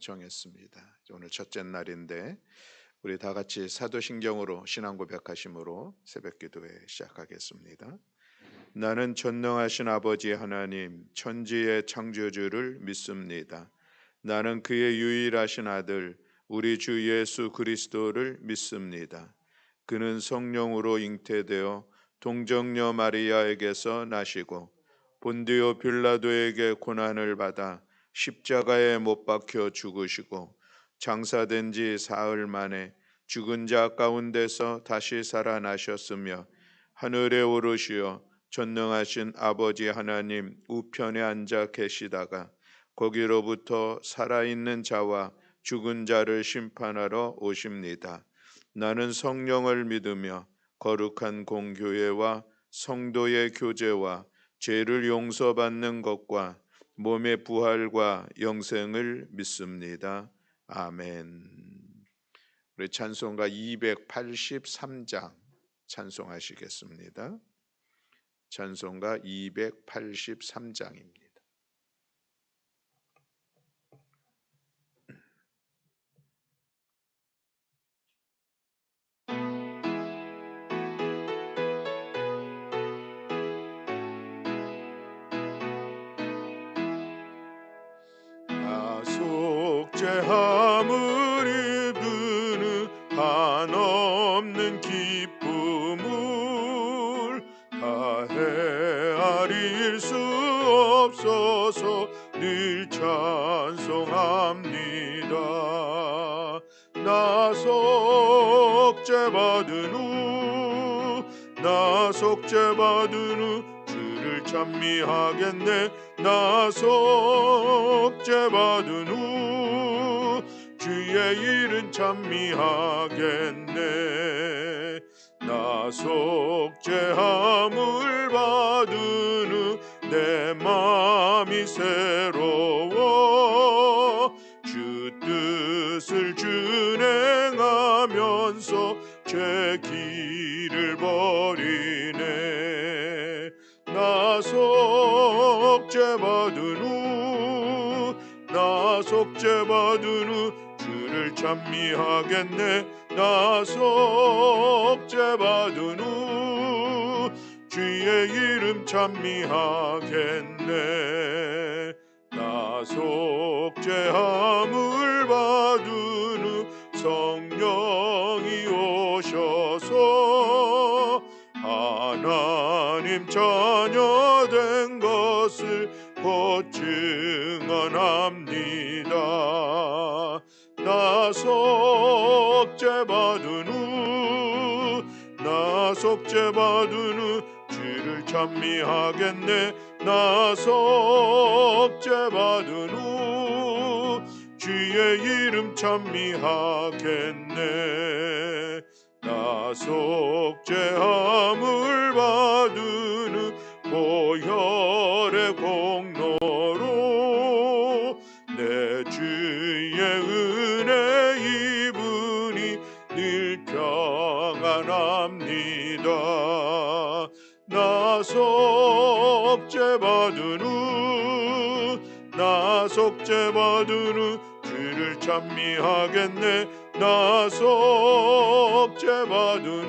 정했습니다. 오늘 첫째 날인데 우리 다 같이 사도신경으로 신앙 고백하심으로 새벽 기도회 시작하겠습니다. 나는 전능하신 아버지 하나님 천지의 창조주를 믿습니다. 나는 그의 유일하신 아들 우리 주 예수 그리스도를 믿습니다. 그는 성령으로 잉태되어 동정녀 마리아에게서 나시고 본디오 빌라도에게 고난을 받아 십자가에 못 박혀 죽으시고 장사된 지 사흘 만에 죽은 자 가운데서 다시 살아나셨으며 하늘에 오르시어 전능하신 아버지 하나님 우편에 앉아 계시다가 거기로부터 살아있는 자와 죽은 자를 심판하러 오십니다. 나는 성령을 믿으며 거룩한 공교회와 성도의 교제와 죄를 용서받는 것과 몸의 부활과 영생을 믿습니다. 아멘. 우리 찬송가 283장 찬송하시겠습니다. 찬송가 283장입니다. 속죄함을 입으는 한없는 기쁨을 다 헤아릴 수 없어서 늘 찬송합니다. 나 속죄받은 후 주를 찬미하겠네. 나 속죄받은 후 주의 이름 찬미하겠네. 나 속죄함을 받은 후 내 마음이 새로워 주 뜻을 준행하면서 죄 길을 버리네. 나 속죄받은 후 주를 찬미하겠네. 나 속죄받은 후 주의 이름 찬미하겠네. 나 속죄함을 받은 후 성령이 오셔서 하나님 자녀 된 것을 곧 증언합니다. 나 속죄받은 후 주를 찬미하겠네. 나 속죄받은 후 주의 이름 찬미하겠네. 나 속죄함을 받은 후 보혈의 공로로 내 주의 은혜 입으니 늘 평안합니다. 나 속죄받은 후 주를 찬미하겠네. 나 속죄받은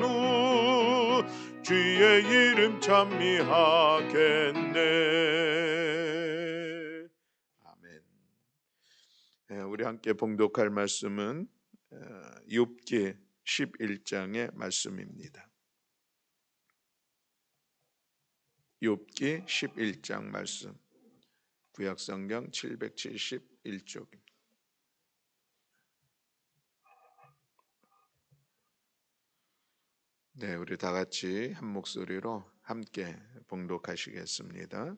후 주의 이름 찬미하겠네. 아멘. 우리 함께 봉독할 말씀은 욥기 11장의 말씀입니다. 욥기 11장 말씀, 구약성경 771쪽입니다. 네, 우리 다 같이 한 목소리로 함께 봉독하시겠습니다.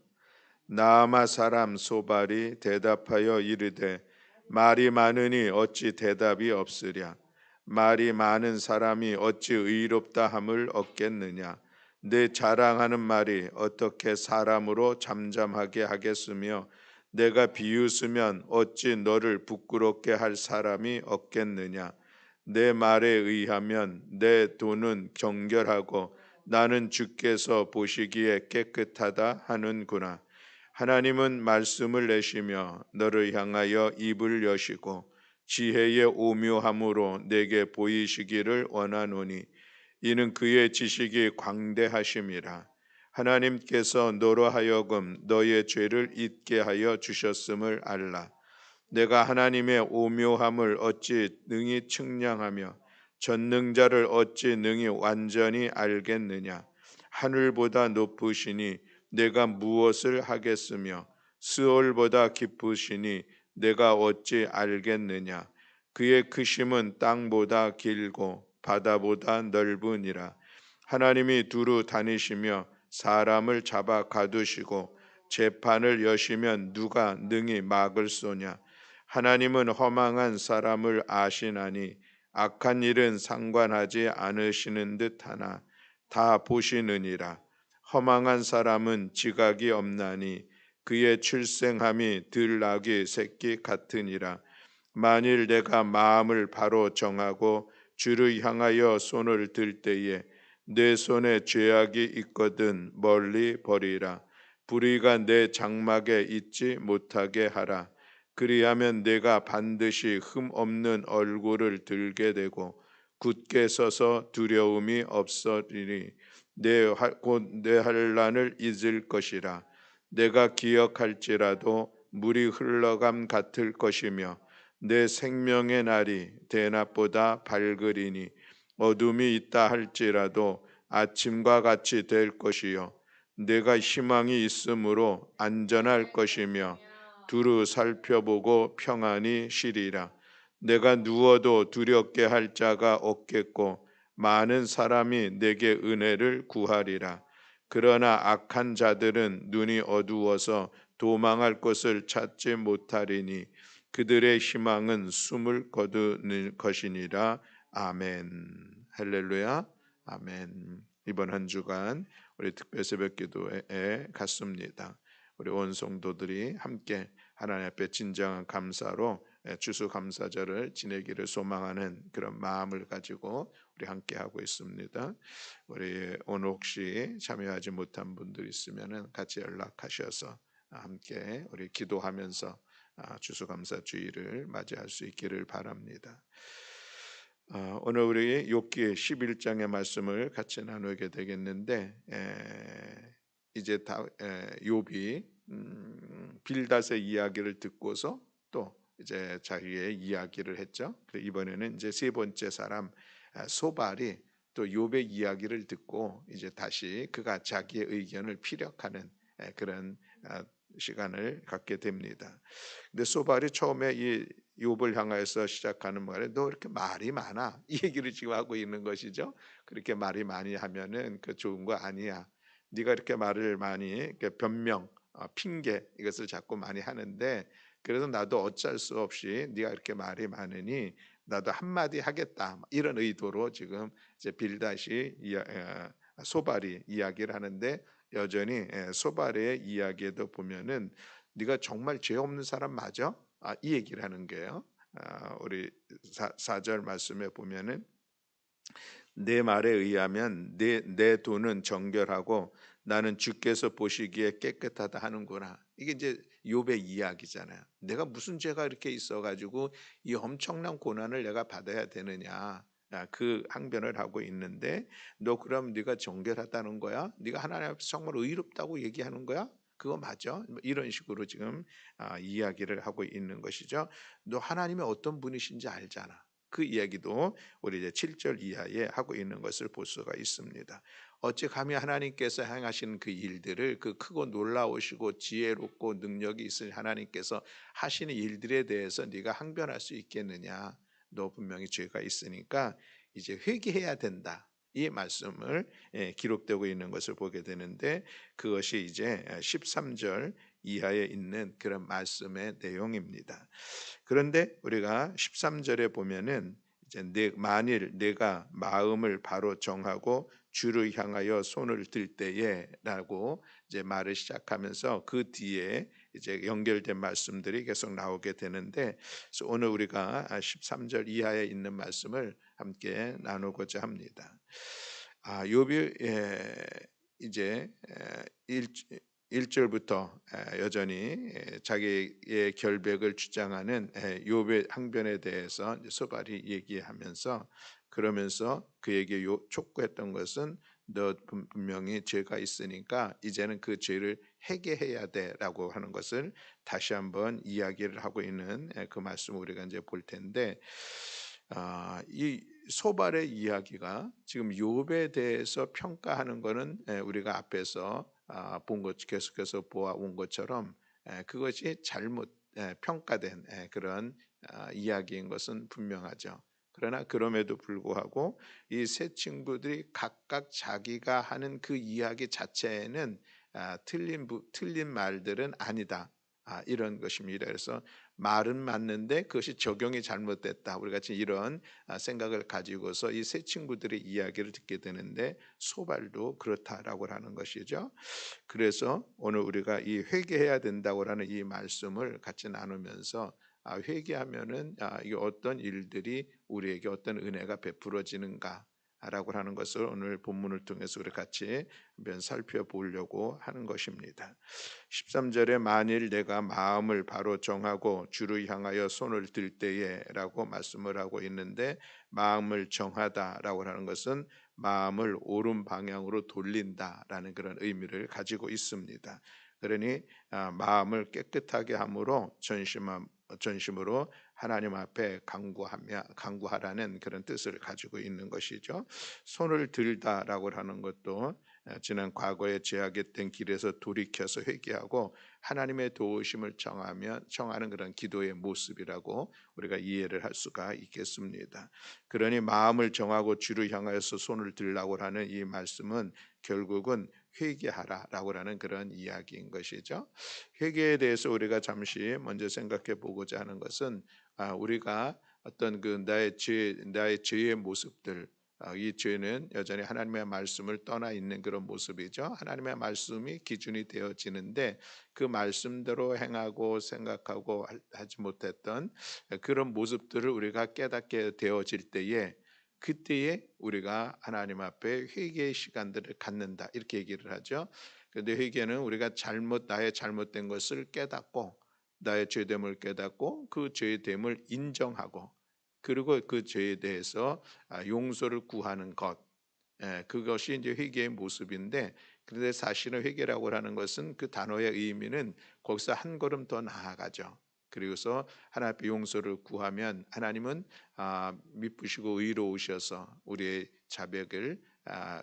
나아마 사람 소발이 대답하여 이르되 말이 많으니 어찌 대답이 없으랴. 말이 많은 사람이 어찌 의롭다 함을 얻겠느냐. 내 자랑하는 말이 어떻게 사람으로 잠잠하게 하겠으며 내가 비웃으면 어찌 너를 부끄럽게 할 사람이 없겠느냐. 내 말에 의하면 내 돈은 정결하고 나는 주께서 보시기에 깨끗하다 하는구나. 하나님은 말씀을 내시며 너를 향하여 입을 여시고 지혜의 오묘함으로 내게 보이시기를 원하노니 이는 그의 지식이 광대하심이라. 하나님께서 너로 하여금 너의 죄를 잊게 하여 주셨음을 알라. 내가 하나님의 오묘함을 어찌 능히 측량하며 전능자를 어찌 능히 완전히 알겠느냐. 하늘보다 높으시니 내가 무엇을 하겠으며 스올보다 깊으시니 내가 어찌 알겠느냐. 그의 크심은 땅보다 길고 바다보다 넓으니라. 하나님이 두루 다니시며 사람을 잡아 가두시고 재판을 여시면 누가 능히 막을 소냐. 하나님은 허망한 사람을 아시나니 악한 일은 상관하지 않으시는 듯하나 다 보시느니라. 허망한 사람은 지각이 없나니 그의 출생함이 들나귀 새끼 같으니라. 만일 내가 마음을 바로 정하고 주를 향하여 손을 들 때에 내 손에 죄악이 있거든 멀리 버리라. 불의가 내 장막에 있지 못하게 하라. 그리하면 내가 반드시 흠 없는 얼굴을 들게 되고 굳게 서서 두려움이 없으리니 곧 내 환난을 잊을 것이라. 내가 기억할지라도 물이 흘러감 같을 것이며 내 생명의 날이 대낮보다 밝으리니 어둠이 있다 할지라도 아침과 같이 될 것이요 내가 희망이 있으므로 안전할 것이며 두루 살펴보고 평안히 쉬리라. 내가 누워도 두렵게 할 자가 없겠고 많은 사람이 내게 은혜를 구하리라. 그러나 악한 자들은 눈이 어두워서 도망할 곳을 찾지 못하리니 그들의 희망은 숨을 거두는 것이니라. 아멘. 할렐루야. 아멘. 이번 한 주간 우리 특별 새벽 기도에 갔습니다. 우리 온 성도들이 함께 하나님 앞에 진정한 감사로 추수감사절을 지내기를 소망하는 그런 마음을 가지고 우리 함께 하고 있습니다. 우리 오늘 혹시 참여하지 못한 분들 있으면 같이 연락하셔서 함께 우리 기도하면서 추수감사 주일을 맞이할 수 있기를 바랍니다. 오늘 우리 욥기 11장의 말씀을 같이 나누게 되겠는데 이제 욥이 빌닷의 이야기를 듣고서 또 이제 자기의 이야기를 했죠. 이번에는 이제 세 번째 사람 소발이 또 욥의 이야기를 듣고 이제 다시 그가 자기의 의견을 피력하는 그런 시간을 갖게 됩니다. 근데 소발이 처음에 이 욥을 향해서 시작하는 말에 너 이렇게 말이 많아 이 얘기를 지금 하고 있는 것이죠. 그렇게 말이 많이 하면은 그 좋은 거 아니야. 네가 이렇게 말을 많이 이렇게 변명, 핑계 이것을 자꾸 많이 하는데 그래서 나도 어쩔 수 없이 네가 이렇게 말이 많으니 나도 한마디 하겠다 이런 의도로 지금 이제 빌닷이 소발이 이야기를 하는데 여전히 소발의 이야기에도 보면은 네가 정말 죄 없는 사람 맞아? 이 얘기를 하는 거예요. 우리 4절 말씀에 보면은 내 말에 의하면 내 돈은 정결하고 나는 주께서 보시기에 깨끗하다 하는구나. 이게 이제 욥의 이야기잖아요. 내가 무슨 죄가 이렇게 있어가지고 이 엄청난 고난을 내가 받아야 되느냐. 그 항변을 하고 있는데 너 그럼 네가 정결하다는 거야? 네가 하나님 앞에서 정말 의롭다고 얘기하는 거야? 그거 맞아? 이런 식으로 지금 이야기를 하고 있는 것이죠. 너 하나님이 어떤 분이신지 알잖아. 그 이야기도 우리 이제 7절 이하에 하고 있는 것을 볼 수가 있습니다. 어찌 감히 하나님께서 행하신 그 일들을 그 크고 놀라우시고 지혜롭고 능력이 있을 하나님께서 하시는 일들에 대해서 네가 항변할 수 있겠느냐? 너 분명히 죄가 있으니까 이제 회개해야 된다. 이 말씀을 기록되고 있는 것을 보게 되는데 그것이 이제 13절 이하에 있는 그런 말씀의 내용입니다. 그런데 우리가 13절에 보면은 이제 만일 내가 마음을 바로 정하고 주를 향하여 손을 들 때에라고 이제 말을 시작하면서 그 뒤에 이제 연결된 말씀들이 계속 나오게 되는데 그래서 오늘 우리가 13절 이하에 있는 말씀을 함께 나누고자 합니다. 욥이 이제 1절부터 여전히 자기의 결백을 주장하는 욥의 항변에 대해서 이제 소발이 얘기하면서, 그러면서 그에게 촉구했던 것은 너 분명히 죄가 있으니까 이제는 그 죄를 회개해야 돼라고 하는 것을 다시 한번 이야기를 하고 있는 그 말씀을 우리가 이제 볼 텐데, 이 소발의 이야기가 지금 욥에 대해서 평가하는 것은 우리가 앞에서 본 것, 계속해서 보아온 것처럼 그것이 잘못 평가된 그런 이야기인 것은 분명하죠. 그러나 그럼에도 불구하고 이 세 친구들이 각각 자기가 하는 그 이야기 자체에는 틀린 말들은 아니다, 이런 것입니다. 그래서 말은 맞는데 그것이 적용이 잘못됐다, 우리 같이 이런 생각을 가지고서 이 세 친구들의 이야기를 듣게 되는데, 소발도 그렇다라고 하는 것이죠. 그래서 오늘 우리가 이 회개해야 된다고 하는 이 말씀을 같이 나누면서, 회개하면은 이게 어떤 일들이 우리에게 어떤 은혜가 베풀어지는가 라고 하는 것을 오늘 본문을 통해서 우리 같이 한번 살펴보려고 하는 것입니다. 13절에 만일 내가 마음을 바로 정하고 주를 향하여 손을 들 때에 라고 말씀을 하고 있는데, 마음을 정하다라고 하는 것은 마음을 옳은 방향으로 돌린다라는 그런 의미를 가지고 있습니다. 그러니 마음을 깨끗하게 함으로 전심으로 하나님 앞에 간구하라는 그런 뜻을 가지고 있는 것이죠. 손을 들다라고 하는 것도 지난 과거에 죄악했던 길에서 돌이켜서 회개하고 하나님의 도우심을 청하는 그런 기도의 모습이라고 우리가 이해를 할 수가 있겠습니다. 그러니 마음을 정하고 주를 향하여서 손을 들라고 하는 이 말씀은 결국은 회개하라라고 하는 그런 이야기인 것이죠. 회개에 대해서 우리가 잠시 먼저 생각해 보고자 하는 것은, 우리가 어떤 그 나의 죄의 모습들, 이 죄는 여전히 하나님의 말씀을 떠나 있는 그런 모습이죠. 하나님의 말씀이 기준이 되어지는데 그 말씀대로 행하고 생각하고 하지 못했던 그런 모습들을 우리가 깨닫게 되어질 때에, 그때에 우리가 하나님 앞에 회개의 시간들을 갖는다, 이렇게 얘기를 하죠. 그런데 회개는 우리가 나의 잘못된 것을 깨닫고, 나의 죄됨을 깨닫고 그 죄됨을 인정하고, 그리고 그 죄에 대해서 용서를 구하는 것, 그것이 이제 회개의 모습인데, 그런데 사실은 회개라고 하는 것은 그 단어의 의미는 거기서 한 걸음 더 나아가죠. 그리고서 하나님 앞에 용서를 구하면 하나님은 미쁘시고 의로우셔서 우리의 자백을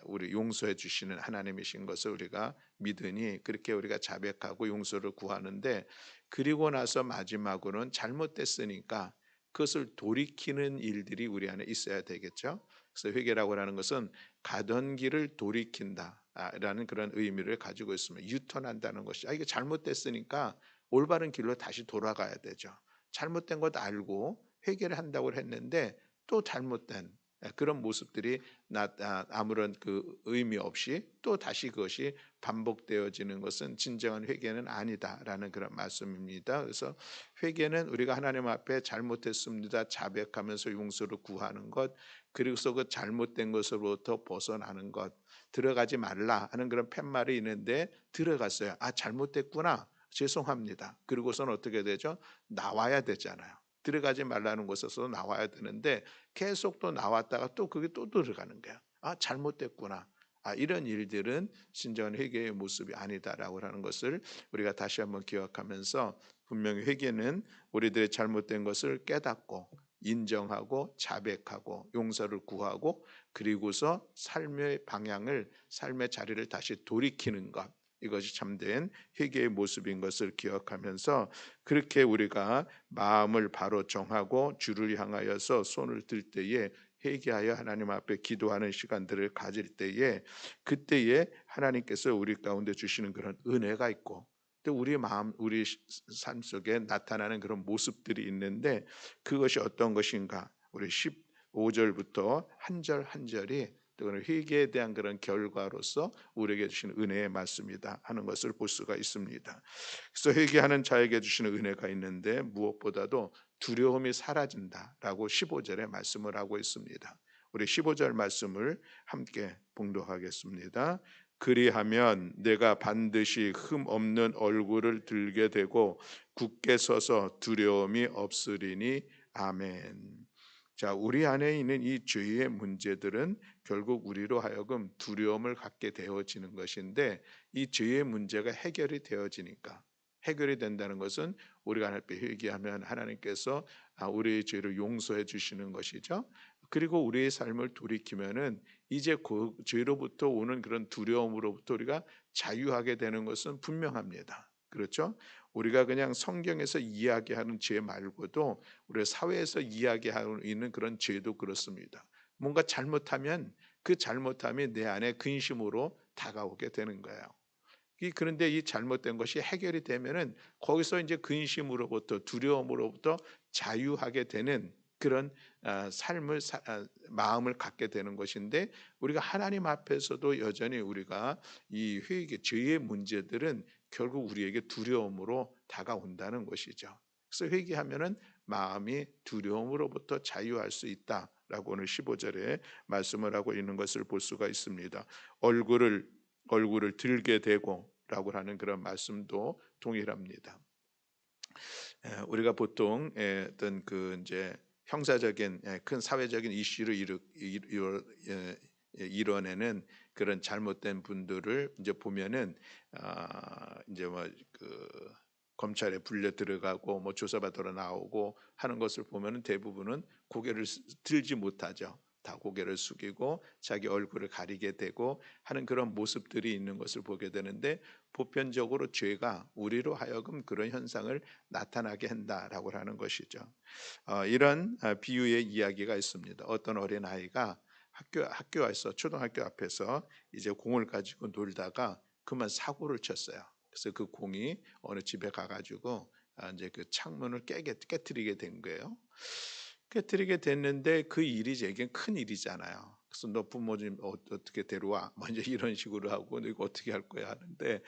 우리 용서해 주시는 하나님이신 것을 우리가 믿으니, 그렇게 우리가 자백하고 용서를 구하는데, 그리고 나서 마지막으로는 잘못됐으니까 그것을 돌이키는 일들이 우리 안에 있어야 되겠죠. 그래서 회개라고 하는 것은 가던 길을 돌이킨다라는 그런 의미를 가지고 있으면, 유턴한다는 것이, 이게 잘못됐으니까 올바른 길로 다시 돌아가야 되죠. 잘못된 것 알고 회개를 한다고 했는데 또 잘못된 그런 모습들이 아무런 그 의미 없이 또 다시 그것이 반복되어지는 것은 진정한 회개는 아니다라는 그런 말씀입니다. 그래서 회개는 우리가 하나님 앞에 잘못했습니다 자백하면서 용서를 구하는 것, 그리고서 그 잘못된 것으로부터 벗어나는 것, 들어가지 말라 하는 그런 팻말이 있는데 들어갔어요. 잘못됐구나, 죄송합니다. 그리고서는 어떻게 되죠? 나와야 되잖아요. 들어가지 말라는 곳에서 나와야 되는데 계속 또 나왔다가 또 그게 또 들어가는 거야. 잘못됐구나. 이런 일들은 진정한 회개의 모습이 아니다라고 하는 것을 우리가 다시 한번 기억하면서, 분명히 회개는 우리들의 잘못된 것을 깨닫고 인정하고 자백하고 용서를 구하고, 그리고서 삶의 방향을, 삶의 자리를 다시 돌이키는 것, 이것이 참된 회개의 모습인 것을 기억하면서, 그렇게 우리가 마음을 바로 정하고 주를 향하여서 손을 들 때에, 회개하여 하나님 앞에 기도하는 시간들을 가질 때에, 그때에 하나님께서 우리 가운데 주시는 그런 은혜가 있고, 또 우리 마음, 우리 삶 속에 나타나는 그런 모습들이 있는데, 그것이 어떤 것인가, 우리 15절부터 한 절 한 절이 또는 회개에 대한 그런 결과로서 우리에게 주시는 은혜의 말씀이다 하는 것을 볼 수가 있습니다. 그래서 회개하는 자에게 주시는 은혜가 있는데, 무엇보다도 두려움이 사라진다라고 15절에 말씀을 하고 있습니다. 우리 15절 말씀을 함께 봉독하겠습니다. 그리하면 내가 반드시 흠 없는 얼굴을 들게 되고 굳게 서서 두려움이 없으리니 아멘. 자, 우리 안에 있는 이 죄의 문제들은 결국 우리로 하여금 두려움을 갖게 되어지는 것인데, 이 죄의 문제가 해결이 되어지니까, 해결이 된다는 것은 우리가 하나님 앞에 회개하면 하나님께서 우리의 죄를 용서해 주시는 것이죠. 그리고 우리의 삶을 돌이키면은 이제 그 죄로부터 오는 그런 두려움으로부터 우리가 자유하게 되는 것은 분명합니다. 그렇죠? 우리가 그냥 성경에서 이야기하는 죄 말고도 우리 사회에서 이야기하고 있는 그런 죄도 그렇습니다. 뭔가 잘못하면 그 잘못함이 내 안에 근심으로 다가오게 되는 거예요. 그런데 이 잘못된 것이 해결이 되면은 거기서 이제 근심으로부터 두려움으로부터 자유하게 되는 그런 삶을 마음을 갖게 되는 것인데, 우리가 하나님 앞에서도 여전히 우리가 이 회개 죄의 문제들은 결국 우리에게 두려움으로 다가온다는 것이죠. 그래서 회개하면은 마음이 두려움으로부터 자유할 수 있다라고 오늘 15절에 말씀을 하고 있는 것을 볼 수가 있습니다. 얼굴을 들게 되고 라고 하는 그런 말씀도 동일합니다. 우리가 보통 어떤 그 이제 형사적인 큰 사회적인 이슈를 이뤄내는 그런 잘못된 분들을 이제 보면은 이제 뭐 그 검찰에 불려 들어가고 뭐 조사받으러 나오고 하는 것을 보면은 대부분은 고개를 들지 못하죠. 다 고개를 숙이고 자기 얼굴을 가리게 되고 하는 그런 모습들이 있는 것을 보게 되는데, 보편적으로 죄가 우리로 하여금 그런 현상을 나타나게 한다라고 하는 것이죠. 이런 비유의 이야기가 있습니다. 어떤 어린 아이가 학교에서 초등학교 앞에서 이제 공을 가지고 놀다가 그만 사고를 쳤어요. 그래서 그 공이 어느 집에 가가지고 이제 그 창문을 깨뜨리게 된 거예요. 깨뜨리게 됐는데 그 일이 제겐 큰 일이잖아요. 그래서 너 부모 좀 어떻게 데려와, 뭐 이제 이런 식으로 하고 너 이거 어떻게 할 거야 하는데,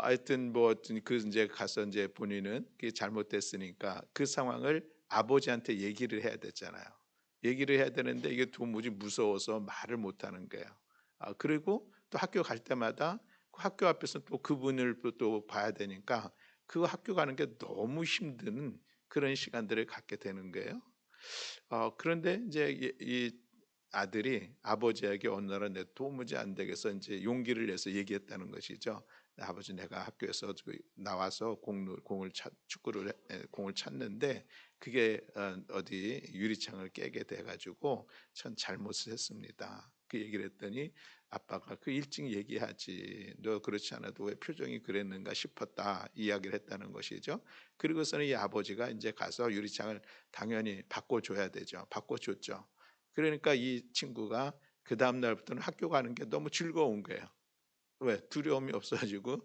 하여튼 뭐 그 이제 가서 이제 본인은 그게 잘못됐으니까 그 상황을 아버지한테 얘기를 해야 됐잖아요. 얘기를 해야 되는데 이게 도무지 무서워서 말을 못 하는 거예요. 그리고 또 학교 갈 때마다 그 학교 앞에서 또 그분을 또 봐야 되니까 그 학교 가는 게 너무 힘든 그런 시간들을 갖게 되는 거예요. 그런데 이제 이 아들이 아버지에게 어느 날은 내 도무지 안 되겠어 이제 용기를 내서 얘기했다는 것이죠. 아버지, 내가 학교에서 나와서 공을 찾는데 그게 어디 유리창을 깨게 돼가지고 전 잘못을 했습니다. 그 얘기를 했더니 아빠가 그 일찍 얘기하지, 너 그렇지 않아도 왜 표정이 그랬는가 싶었다 이야기를 했다는 것이죠. 그리고서는 이 아버지가 이제 가서 유리창을 당연히 바꿔줘야 되죠. 바꿔줬죠. 그러니까 이 친구가 그 다음 날부터는 학교 가는 게 너무 즐거운 거예요. 왜? 두려움이 없어지고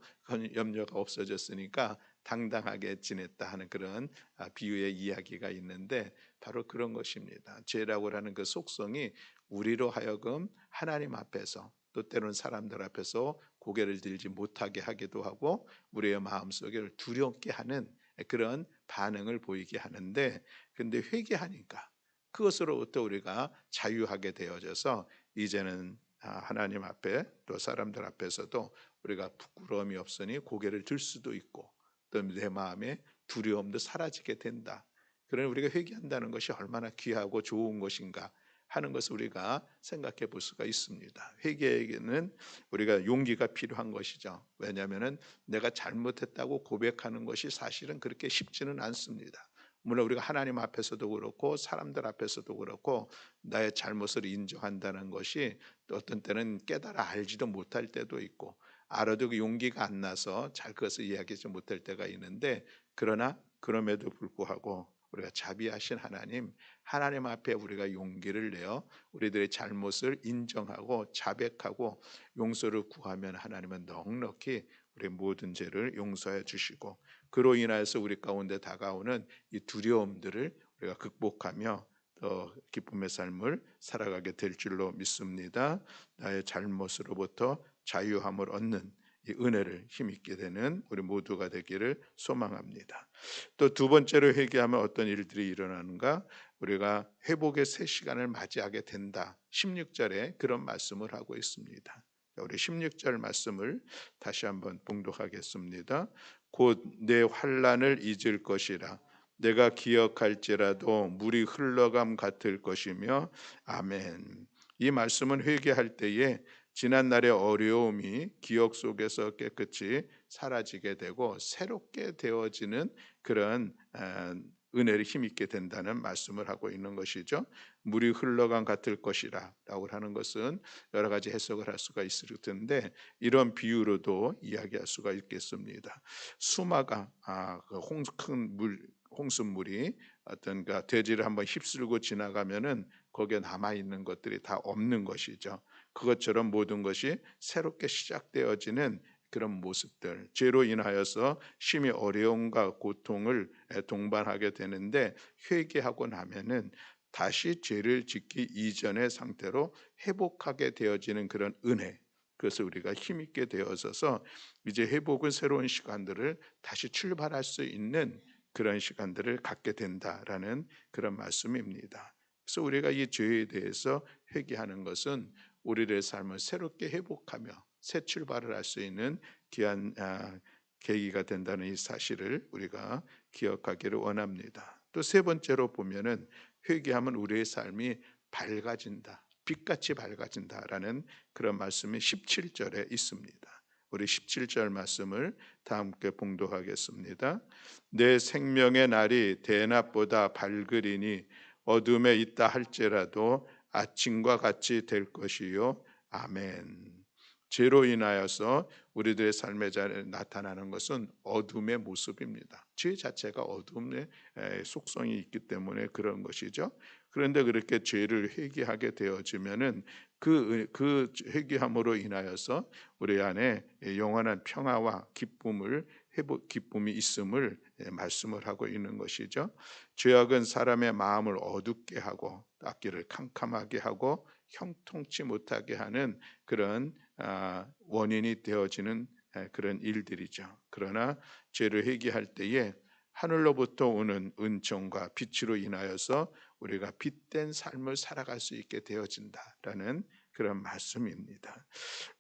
염려가 없어졌으니까 당당하게 지냈다 하는 그런 비유의 이야기가 있는데, 바로 그런 것입니다. 죄라고 하는 그 속성이 우리로 하여금 하나님 앞에서 또 때로는 사람들 앞에서 고개를 들지 못하게 하기도 하고 우리의 마음속에 두렵게 하는 그런 반응을 보이게 하는데, 근데 회개하니까 그것으로부터 우리가 자유하게 되어져서 이제는 하나님 앞에 또 사람들 앞에서도 우리가 부끄러움이 없으니 고개를 들 수도 있고 또 내 마음에 두려움도 사라지게 된다. 그러니 우리가 회개한다는 것이 얼마나 귀하고 좋은 것인가 하는 것을 우리가 생각해 볼 수가 있습니다. 회개에게는 우리가 용기가 필요한 것이죠. 왜냐하면 내가 잘못했다고 고백하는 것이 사실은 그렇게 쉽지는 않습니다. 물론 우리가 하나님 앞에서도 그렇고 사람들 앞에서도 그렇고 나의 잘못을 인정한다는 것이 또 어떤 때는 깨달아 알지도 못할 때도 있고 알아도 그 용기가 안 나서 잘 그것을 이야기하지 못할 때가 있는데, 그러나 그럼에도 불구하고 우리가 자비하신 하나님 앞에 우리가 용기를 내어 우리들의 잘못을 인정하고 자백하고 용서를 구하면 하나님은 넉넉히 우리 모든 죄를 용서해 주시고, 그로 인하여서 우리 가운데 다가오는 이 두려움들을 우리가 극복하며 더 기쁨의 삶을 살아가게 될 줄로 믿습니다. 나의 잘못으로부터 자유함을 얻는 이 은혜를 힘있게 되는 우리 모두가 되기를 소망합니다. 또 두 번째로 회개하면 어떤 일들이 일어나는가? 우리가 회복의 새 시간을 맞이하게 된다. 16절에 그런 말씀을 하고 있습니다. 우리 16절 말씀을 다시 한번 봉독하겠습니다. 곧 내 환난을 잊을 것이라. 내가 기억할지라도 물이 흘러감 같을 것이며. 아멘. 이 말씀은 회개할 때에 지난날의 어려움이 기억 속에서 깨끗이 사라지게 되고 새롭게 되어지는 그런 은혜를 힘있게 된다는 말씀을 하고 있는 것이죠. 물이 흘러간 같을 것이라 라고 하는 것은 여러 가지 해석을 할 수가 있을 텐데, 이런 비유로도 이야기할 수가 있겠습니다. 수마가 큰 홍수물이 어떤 대지를 한번 휩쓸고 지나가면은 거기에 남아 있는 것들이 다 없는 것이죠. 그것처럼 모든 것이 새롭게 시작되어지는 그런 모습들, 죄로 인하여서 심히 어려움과 고통을 동반하게 되는데, 회개하고 나면은 다시 죄를 짓기 이전의 상태로 회복하게 되어지는 그런 은혜, 그것을 우리가 힘있게 되어져서 이제 회복은 새로운 시간들을 다시 출발할 수 있는 그런 시간들을 갖게 된다라는 그런 말씀입니다. 그래서 우리가 이 죄에 대해서 회개하는 것은 우리의 삶을 새롭게 회복하며 새 출발을 할 수 있는 귀한 계기가 된다는 이 사실을 우리가 기억하기를 원합니다. 또 세 번째로 보면은 회개하면 우리의 삶이 밝아진다, 빛같이 밝아진다라는 그런 말씀이 17절에 있습니다. 우리 17절 말씀을 다 함께 봉독하겠습니다. 내 생명의 날이 대낮보다 밝으리니 어둠에 있다 할지라도 아침과 같이 될 것이요. 아멘. 죄로 인하여서 우리들의 삶에 나타나는 것은 어둠의 모습입니다. 죄 자체가 어둠의 속성이 있기 때문에 그런 것이죠. 그런데 그렇게 죄를 회개하게 되어지면은 그 회개함으로 인하여서 우리 안에 영원한 평화와 기쁨이 있음을 말씀을 하고 있는 것이죠. 죄악은 사람의 마음을 어둡게 하고 앞길을 캄캄하게 하고 형통치 못하게 하는 그런 원인이 되어지는 그런 일들이죠. 그러나 죄를 회개할 때에 하늘로부터 오는 은총과 빛으로 인하여서 우리가 빛된 삶을 살아갈 수 있게 되어진다라는 그런 말씀입니다.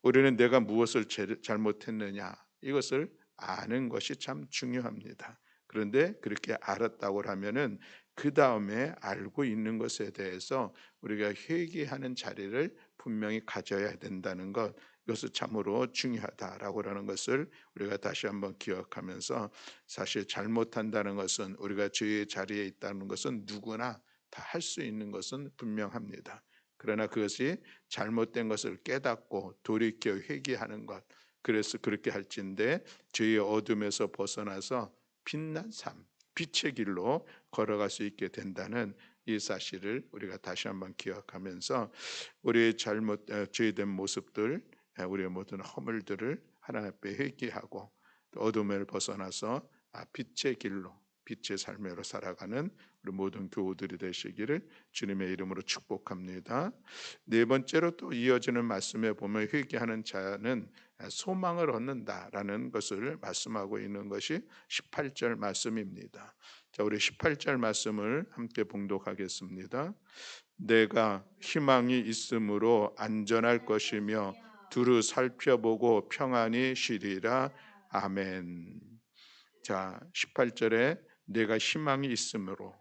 우리는 내가 무엇을 잘못했느냐, 이것을 아는 것이 참 중요합니다. 그런데 그렇게 알았다고 하면은 그 다음에 알고 있는 것에 대해서 우리가 회개하는 자리를 분명히 가져야 된다는 것, 이것은 참으로 중요하다라고 하는 것을 우리가 다시 한번 기억하면서, 사실 잘못한다는 것은, 우리가 죄의 자리에 있다는 것은 누구나 다 할 수 있는 것은 분명합니다. 그러나 그것이 잘못된 것을 깨닫고 돌이켜 회개하는 것, 그래서 그렇게 할진대 죄의 어둠에서 벗어나서 빛난 삶, 빛의 길로 걸어갈 수 있게 된다는 이 사실을 우리가 다시 한번 기억하면서, 우리의 죄된 모습들, 우리의 모든 허물들을 하나님 앞에 회개하고 어둠을 벗어나서 빛의 길로, 빛의 삶으로 살아가는 우리 모든 교우들이 되시기를 주님의 이름으로 축복합니다. 네 번째로 또 이어지는 말씀에 보면 회개하는 자는 소망을 얻는다라는 것을 말씀하고 있는 것이 18절 말씀입니다. 자, 우리 18절 말씀을 함께 봉독하겠습니다. 내가 희망이 있으므로 안전할 것이며 두루 살펴보고 평안히 쉬리라. 아멘. 자, 18절에 내가 희망이 있으므로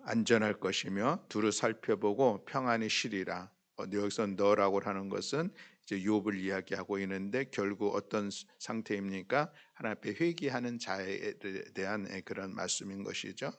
안전할 것이며 두루 살펴보고 평안히 쉬리라. 여기서 너라고 하는 것은 이제 욥을 이야기하고 있는데, 결국 어떤 상태입니까? 하나님 앞에 회개하는 자에 대한 그런 말씀인 것이죠.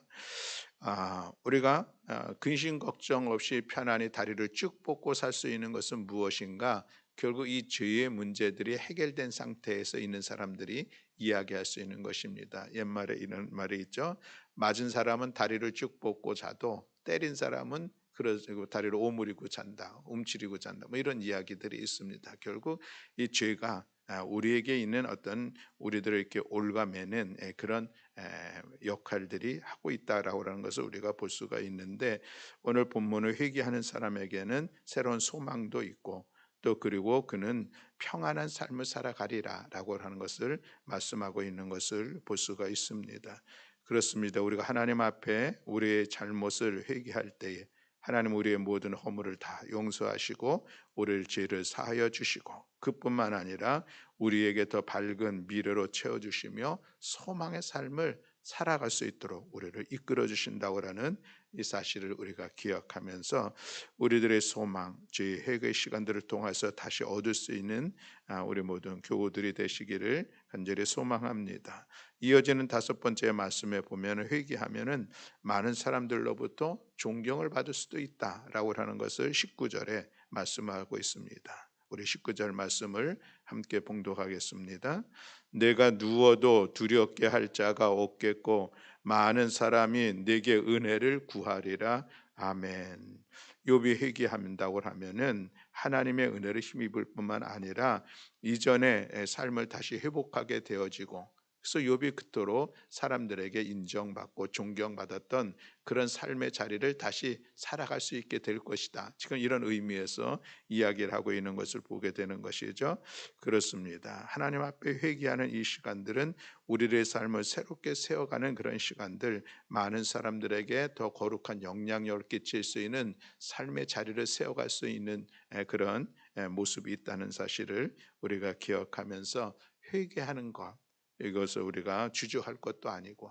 우리가 근심 걱정 없이 편안히 다리를 쭉 뻗고 살 수 있는 것은 무엇인가? 결국 이 죄의 문제들이 해결된 상태에서 있는 사람들이 이야기할 수 있는 것입니다. 옛말에 이런 말이 있죠. 맞은 사람은 다리를 쭉 뻗고 자도 때린 사람은 그러고 다리를 오므리고 잔다, 움츠리고 잔다, 뭐 이런 이야기들이 있습니다. 결국 이 죄가 우리에게 있는 어떤 우리들을 이렇게 올가매는 그런 역할들이 하고 있다라고 하는 것을 우리가 볼 수가 있는데, 오늘 본문을 회개하는 사람에게는 새로운 소망도 있고, 또 그리고 그는 평안한 삶을 살아가리라라고 하는 것을 말씀하고 있는 것을 볼 수가 있습니다. 그렇습니다. 우리가 하나님 앞에 우리의 잘못을 회개할 때에 하나님 우리의 모든 허물을 다 용서하시고 우리의 죄를 사하여 주시고 그뿐만 아니라 우리에게 더 밝은 미래로 채워주시며 소망의 삶을 살아갈 수 있도록 우리를 이끌어 주신다고 하는 이 사실을 우리가 기억하면서 우리들의 소망, 저희 회개의 시간들을 통해서 다시 얻을 수 있는 우리 모든 교우들이 되시기를 간절히 소망합니다. 이어지는 다섯 번째 말씀에 보면 회개하면은 많은 사람들로부터 존경을 받을 수도 있다라고 하는 것을 19절에 말씀하고 있습니다. 우리 19절 말씀을 함께 봉독하겠습니다. 내가 누워도 두렵게 할 자가 없겠고 많은 사람이 내게 은혜를 구하리라. 아멘. 욥이 회개한다고 하면은 하나님의 은혜를 힘입을 뿐만 아니라 이전의 삶을 다시 회복하게 되어지고, 그래서 욥이 그토록 사람들에게 인정받고 존경받았던 그런 삶의 자리를 다시 살아갈 수 있게 될 것이다. 지금 이런 의미에서 이야기를 하고 있는 것을 보게 되는 것이죠. 그렇습니다. 하나님 앞에 회개하는 이 시간들은 우리의 삶을 새롭게 세워가는 그런 시간들, 많은 사람들에게 더 거룩한 영향력을 끼칠 수 있는 삶의 자리를 세워갈 수 있는 그런 모습이 있다는 사실을 우리가 기억하면서 회개하는 것, 이것을 우리가 주저할 것도 아니고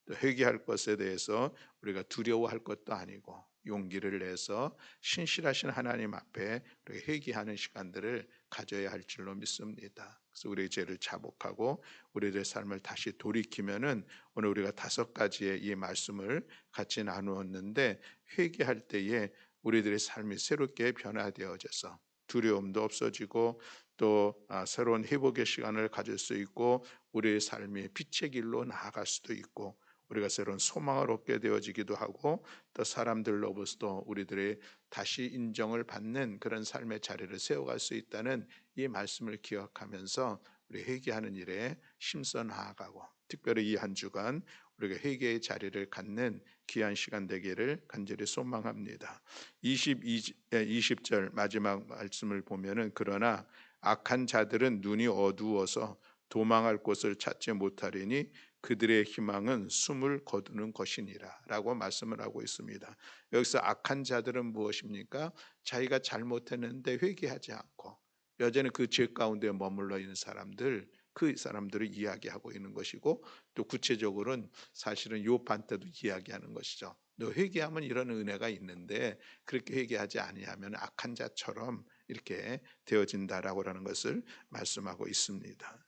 또 회개할 것에 대해서 우리가 두려워할 것도 아니고 용기를 내서 신실하신 하나님 앞에 우리가 회개하는 시간들을 가져야 할 줄로 믿습니다. 그래서 우리의 죄를 자복하고 우리의 삶을 다시 돌이키면은 오늘 우리가 다섯 가지의 이 말씀을 같이 나누었는데, 회개할 때에 우리들의 삶이 새롭게 변화되어져서 두려움도 없어지고 또 새로운 회복의 시간을 가질 수 있고 우리의 삶이 빛의 길로 나아갈 수도 있고 우리가 새로운 소망을 얻게 되어지기도 하고 또 사람들로부터 우리들의 다시 인정을 받는 그런 삶의 자리를 세워갈 수 있다는 이 말씀을 기억하면서 우리 회개하는 일에 힘써 나아가고, 특별히 이 한 주간 우리가 회개의 자리를 갖는 귀한 시간 되기를 간절히 소망합니다. 20절 마지막 말씀을 보면은 그러나 악한 자들은 눈이 어두워서 도망할 곳을 찾지 못하리니 그들의 희망은 숨을 거두는 것이니라 라고 말씀을 하고 있습니다. 여기서 악한 자들은 무엇입니까? 자기가 잘못했는데 회개하지 않고 여전히 그 죄 가운데 머물러 있는 사람들, 그 사람들을 이야기하고 있는 것이고, 또 구체적으로는 사실은 욥한 때도 이야기하는 것이죠. 너 회개하면 이런 은혜가 있는데 그렇게 회개하지 아니하면 악한 자처럼 이렇게 되어진다라고 하는 것을 말씀하고 있습니다.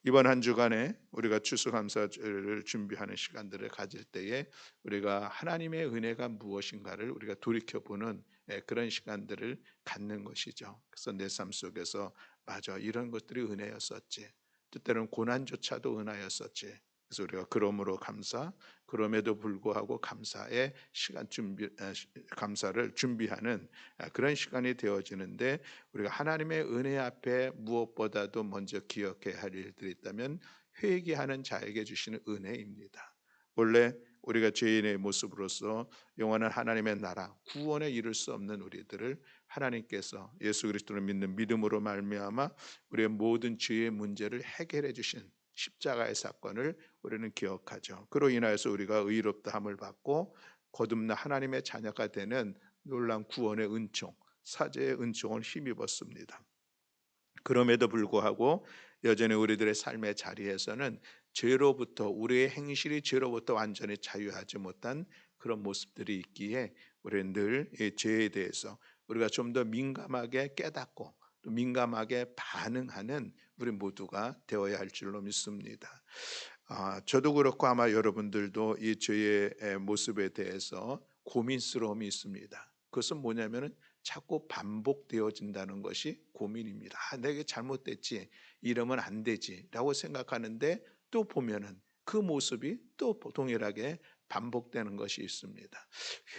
이번 한 주간에 우리가 추수감사절을 준비하는 시간들을 가질 때에 우리가 하나님의 은혜가 무엇인가를 우리가 돌이켜보는 그런 시간들을 갖는 것이죠. 그래서 내 삶 속에서 맞아, 이런 것들이 은혜였었지, 때때로는 고난조차도 은혜였었지. 그래서 우리가 그러므로 감사, 그럼에도 불구하고 감사의 시간 감사를 준비하는 그런 시간이 되어지는데, 우리가 하나님의 은혜 앞에 무엇보다도 먼저 기억해야 할 일들이 있다면 회개하는 자에게 주시는 은혜입니다. 원래 우리가 죄인의 모습으로서 영원한 하나님의 나라, 구원에 이를 수 없는 우리들을 하나님께서 예수 그리스도를 믿는 믿음으로 말미암아 우리의 모든 죄의 문제를 해결해 주신 십자가의 사건을 우리는 기억하죠. 그로 인하여서 우리가 의롭다함을 받고 거듭나 하나님의 자녀가 되는 놀라운 구원의 은총, 사죄의 은총을 힘입었습니다. 그럼에도 불구하고 여전히 우리들의 삶의 자리에서는 죄로부터, 우리의 행실이 죄로부터 완전히 자유하지 못한 그런 모습들이 있기에 우리는 늘 이 죄에 대해서 우리가 좀 더 민감하게 깨닫고 또 민감하게 반응하는 우리 모두가 되어야 할 줄로 믿습니다. 저도 그렇고 아마 여러분들도 이 죄의 모습에 대해서 고민스러움이 있습니다. 그것은 뭐냐면은 자꾸 반복되어진다는 것이 고민입니다. 내게 잘못됐지, 이러면 안 되지라고 생각하는데 또 보면은 그 모습이 또 동일하게 반복되는 것이 있습니다.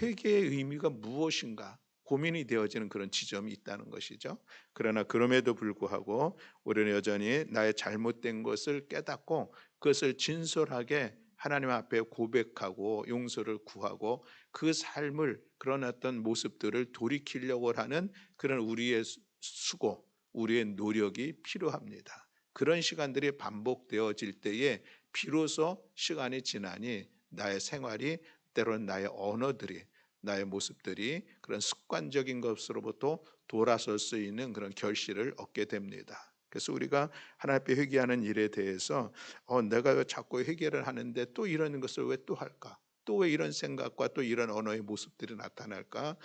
회개의 의미가 무엇인가 고민이 되어지는 그런 지점이 있다는 것이죠. 그러나 그럼에도 불구하고 우리는 여전히 나의 잘못된 것을 깨닫고 그것을 진솔하게 하나님 앞에 고백하고 용서를 구하고 그 삶을, 그런 어떤 모습들을 돌이키려고 하는 그런 우리의 수고, 우리의 노력이 필요합니다. 그런 시간들이 반복되어질 때에 비로소 시간이 지나니 나의 생활이, 때로는 나의 언어들이, 나의 모습들이 그런 습관적인 것으로부터 돌아설 수 있는 그런 결실을 얻게 됩니다. 그래서 우리가 하나님 앞에 회개하는 일에 대해서 내가 왜 자꾸 회개를 하는데 또 이런 것을 왜 또 할까? 또 왜 이런 생각과 또 이런 언어의 모습들이 나타날까?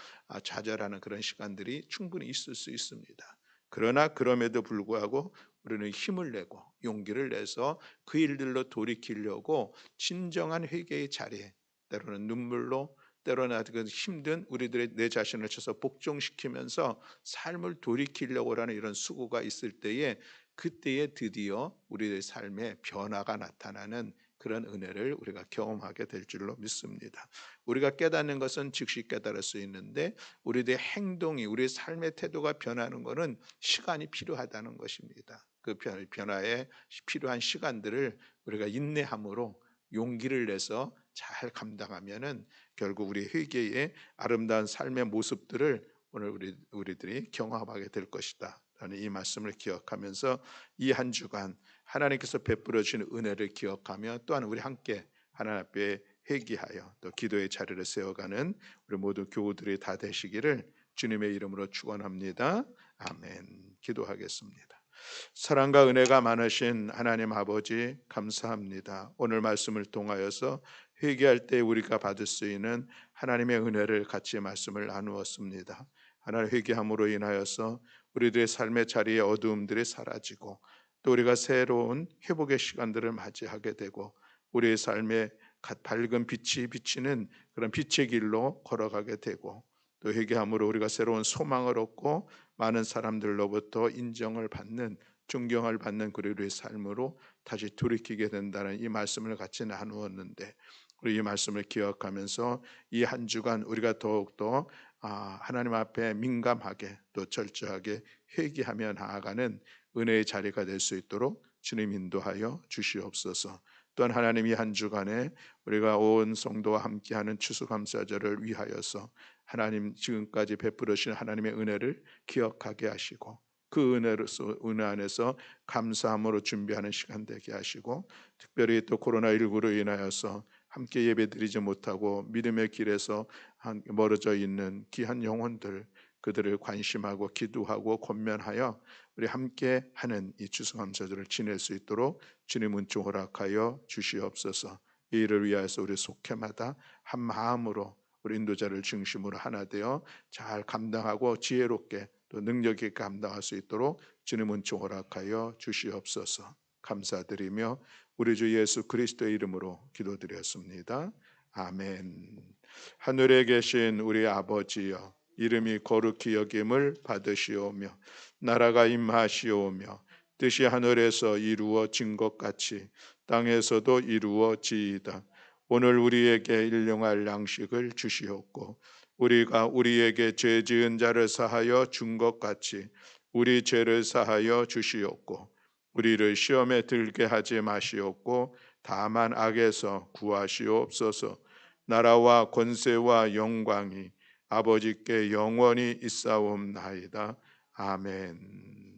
좌절하는 그런 시간들이 충분히 있을 수 있습니다. 그러나 그럼에도 불구하고 우리는 힘을 내고 용기를 내서 그 일들로 돌이키려고 진정한 회개의 자리에, 때로는 눈물로, 때로는 힘든 우리들의 내 자신을 쳐서 복종시키면서 삶을 돌이키려고 하는 이런 수고가 있을 때에, 그때에 드디어 우리의 삶에 변화가 나타나는 그런 은혜를 우리가 경험하게 될 줄로 믿습니다. 우리가 깨닫는 것은 즉시 깨달을 수 있는데 우리의 행동이, 우리의 삶의 태도가 변하는 것은 시간이 필요하다는 것입니다. 그 변화에 필요한 시간들을 우리가 인내함으로 용기를 내서 잘 감당하면은 결국 우리 회개의 아름다운 삶의 모습들을 오늘 우리들이 경험하게 될 것이다 라는 이 말씀을 기억하면서 이 한 주간 하나님께서 베풀어 주신 은혜를 기억하며 또한 우리 함께 하나님 앞에 회개하여 또 기도의 자리를 세워가는 우리 모두 교우들이 다 되시기를 주님의 이름으로 축원합니다. 아멘. 기도하겠습니다. 사랑과 은혜가 많으신 하나님 아버지, 감사합니다. 오늘 말씀을 통하여서 회개할 때 우리가 받을 수 있는 하나님의 은혜를 같이 말씀을 나누었습니다. 하나님, 회개함으로 인하여서 우리들의 삶의 자리에 어두움들이 사라지고 또 우리가 새로운 회복의 시간들을 맞이하게 되고 우리의 삶에 밝은 빛이 비치는 그런 빛의 길로 걸어가게 되고 또 회개함으로 우리가 새로운 소망을 얻고 많은 사람들로부터 인정을 받는, 존경을 받는 우리의 삶으로 다시 돌이키게 된다는 이 말씀을 같이 나누었는데, 우리 이 말씀을 기억하면서 이 한 주간 우리가 더욱더 하나님 앞에 민감하게 또 철저하게 회개하며 나아가는 은혜의 자리가 될 수 있도록 주님 인도하여 주시옵소서. 또한 하나님이 한 주간에 우리가 온 성도와 함께하는 추수감사절을 위하여서 하나님 지금까지 베풀으신 하나님의 은혜를 기억하게 하시고 그 은혜 안에서 감사함으로 준비하는 시간 되게 하시고, 특별히 또 코로나19로 인하여서 함께 예배드리지 못하고 믿음의 길에서 멀어져 있는 귀한 영혼들, 그들을 관심하고 기도하고 권면하여 우리 함께 하는 이 추수감사절을 지낼 수 있도록 주님 은총 허락하여 주시옵소서. 이 일을 위하여서 우리 속해마다 한 마음으로 우리 인도자를 중심으로 하나 되어 잘 감당하고 지혜롭게 또 능력 있게 감당할 수 있도록 주님 은총 허락하여 주시옵소서. 감사드리며 우리 주 예수 그리스도의 이름으로 기도드렸습니다. 아멘. 하늘에 계신 우리 아버지여, 이름이 거룩히 여김을 받으시오며 나라가 임하시오며 뜻이 하늘에서 이루어진 것 같이 땅에서도 이루어지이다. 오늘 우리에게 일용할 양식을 주시옵고 우리가 우리에게 죄 지은 자를 사하여 준 것 같이 우리 죄를 사하여 주시옵고 우리를 시험에 들게 하지 마시옵고 다만 악에서 구하시옵소서. 나라와 권세와 영광이 아버지께 영원히 있사옵나이다. 아멘.